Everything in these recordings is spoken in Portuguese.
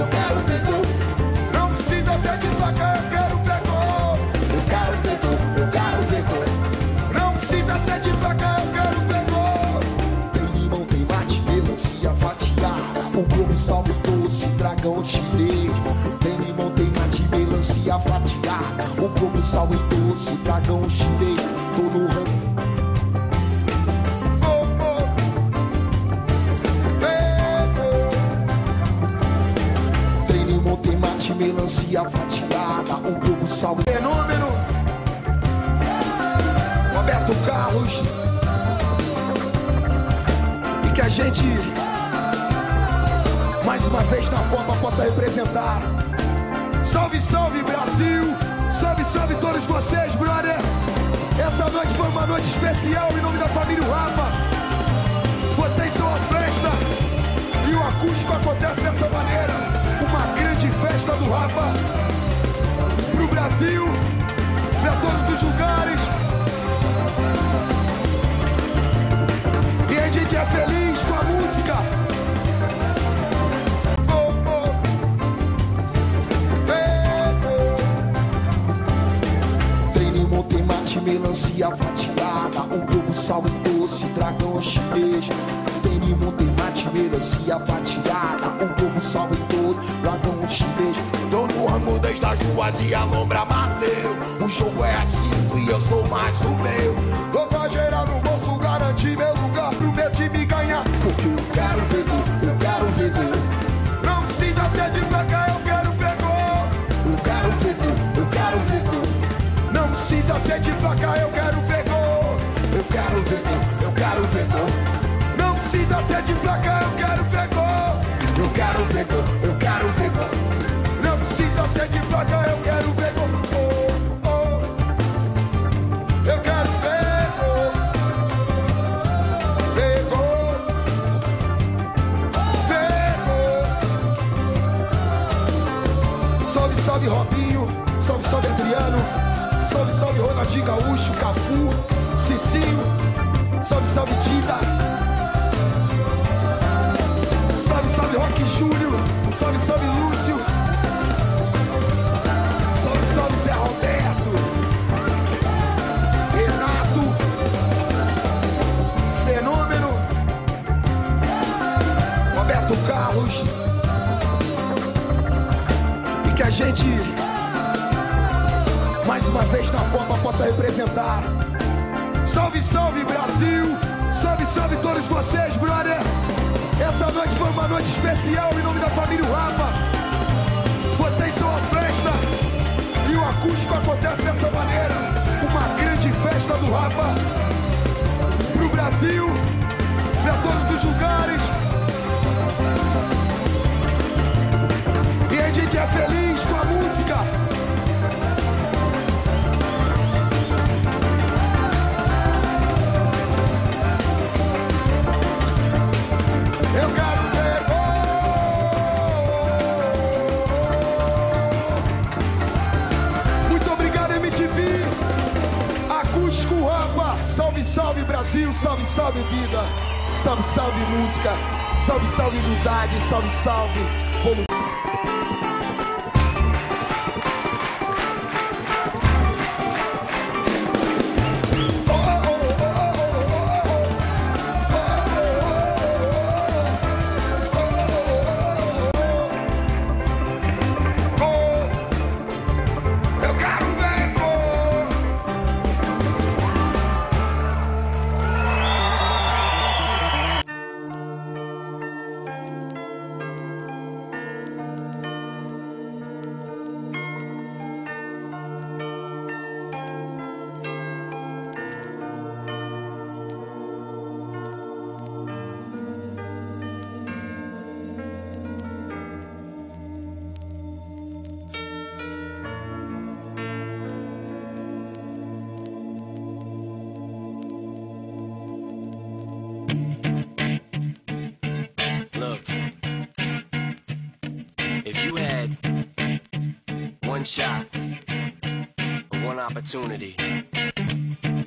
eu quero ver gol. Não precisa ser de placa, eu quero ver gol. Eu quero ver gol, eu quero ver gol. Não precisa ser de placa, eu quero ver gol. Tem limão, tem mate, melancia fatiada, o globo salve doce, dragão chinês. Tem limão, tem mate, melancia fatiada, o globo salve doce, dragão chinês. Tô no ramo. Melancia fatiada, o globo salve. Fenômeno Roberto Carlos. E que a gente mais uma vez na Copa possa representar. Salve, salve Brasil. Salve, salve todos vocês, brother. Essa noite foi uma noite especial em nome da família Rapa. Vocês são a festa e o acústico acontece dessa maneira. Uma grande festa do Rapa pro Brasil, pra todos os lugares. E a gente é feliz com a música. Oh, oh. Tem limão, tem mate, melancia fatiada, o globo salve doce, dragão chinês. Tem limão, tem mate, melancia fatiada, o globo salve doce, dragão chinês. Tô no ramo desde as ruas e a lombra bateu. O jogo é a 5 e eu sou mais o meu. Tô com a geral no bolso, garantir meu lugar pro meu time ganhar. Porque eu quero ver gol, eu quero ver gol. Não precisa ser de placa, eu quero ver gol. Eu quero ver gol, eu quero ver gol. Não precisa ser de placa, eu quero ver gol. Eu quero ver gol, eu quero ver gol. Não precisa ser de placa, eu quero ver gol. Eu quero ver gol, eu quero ver gol. Não precisa ser de placa, eu quero ver gol. Oh, oh. Eu quero ver gol. Ver gol. Ver gol. Salve, salve Robinho. Salve, salve Adriano. Salve, salve Ronaldinho Gaúcho, Cafu, Cicinho. Salve, salve Dida. Salve, salve Rock Júnior. Salve, salve Lúcio. Salve, salve Zé Roberto. Renato. Fenômeno Roberto Carlos. E que a gente mais uma vez na Copa possa representar. Salve, salve Brasil. Salve, salve todos vocês, brother. Essa noite foi uma noite especial em nome da família Rapa. Vocês são a festa e o acústico acontece dessa maneira. Uma grande festa do Rapa pro Brasil, pra todos os lugares. E a gente é feliz com a música. Eu quero ver gol. Muito obrigado, MTV. Acústico Rapa. Salve, salve Brasil. Salve, salve vida. Salve, salve música. Salve, salve humildade. Salve, salve volume. one shot, one opportunity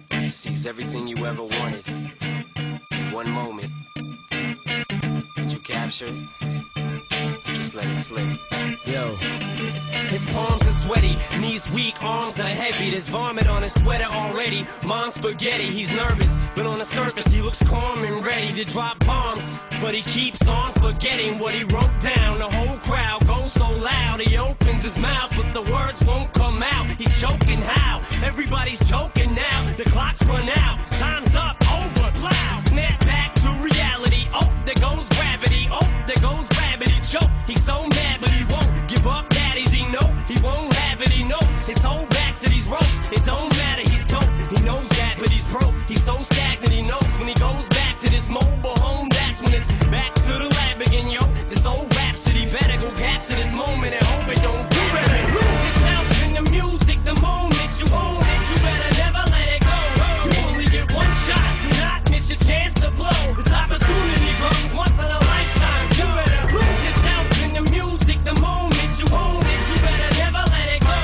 to seize everything you ever wanted in one moment. Did you capture it? Just let it slip. Yo. His palms are sweaty, knees weak, arms are heavy. There's vomit on his sweater already. Mom's spaghetti, he's nervous, but on the surface he looks calm and ready to drop bombs. But he keeps on forgetting what he wrote down. The whole crowd goes so loud, he opens his mouth, but the words won't come out. He's choking how? Everybody's choking now. The clock's run out, time's up, over, plow. Snap back to reality. Oh, there goes gravity. Oh, there goes gravity. Choke. He's so mad, but he won't give up. Daddies, he know he won't have it. He knows his whole back to these ropes. It don't matter. He's dope. He knows that, but he's broke. He's so stagnant. He knows when he goes back to this mobile home. That's when it's back to the lab again, yo. This old rhapsody better go capture this moment and hope it don't. You better lose yourself in the music. The moment you own it, you better never let it go. You only get one shot. Do not miss your chance to blow. This opportunity comes once in a lifetime. You better lose yourself in the music. The moment you own it, you better never let it go.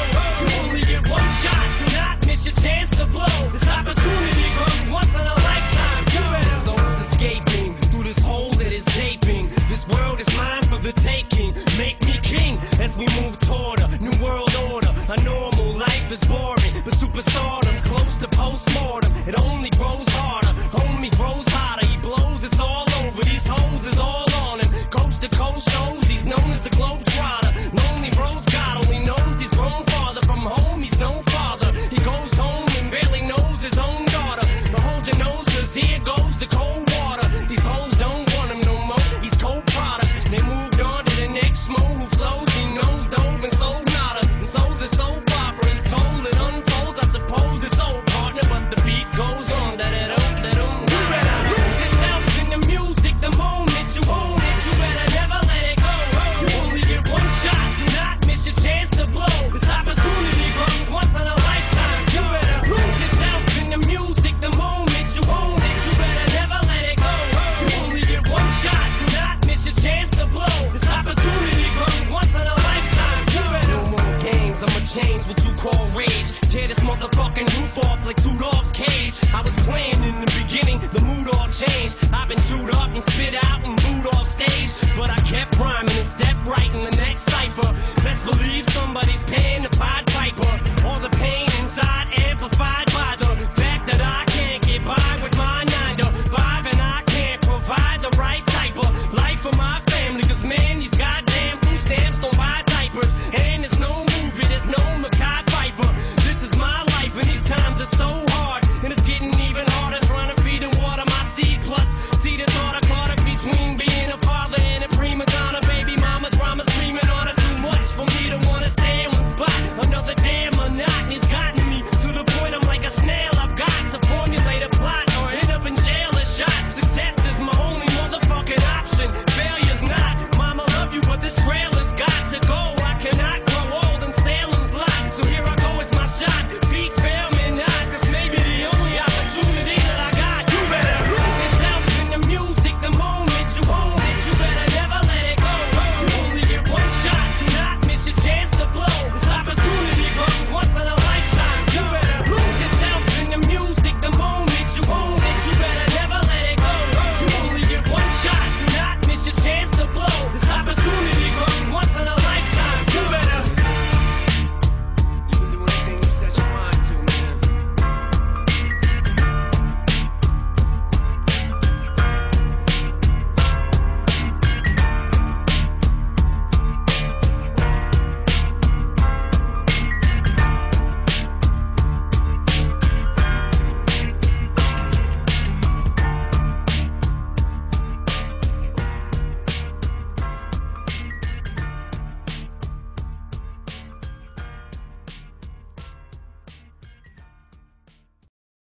You only get one shot. Do not miss your chance to blow. This opportunity comes once in a lifetime. You better. Souls escaping through this hole that is gaping. This world is mine for the taking. Make me king as we move toward a new world order. A normal life is boring, but superstardom's close to postmortem. It only grows harder. Homie grows hotter. He blows. It's all over. These hoes is all on him. Coast to coast shows. He's known as the Globetrotter. Lonely roads. God only knows he's grown farther from home. He's no father. He goes home and barely knows his own daughter. But hold your nose, 'cause here goes the cold water. These hoes don't want him no more. He's cold product. They moved on to the next mo who flows. He knows dove and sold nada. And so the soap opera is told. It unfolds. I suppose it's old partner, but the beat goes on. You better lose yourself in the music. The moment you own it, you better never let it go. You only get one shot. Do not miss your chance to blow. This opportunity comes once in a lifetime. You better lose yourself in the music. The moment you own it, you better never let it go. You only get one shot. Do not miss your chance to blow. This opportunity comes once in a lifetime. You better. No more games. I'ma change what you call rage. Tear this motherfucking roof off like two dogs' cage. I was playing in the beginning, the mood all changed. I've been chewed up and spit out and booed off stage, but I kept rhyming.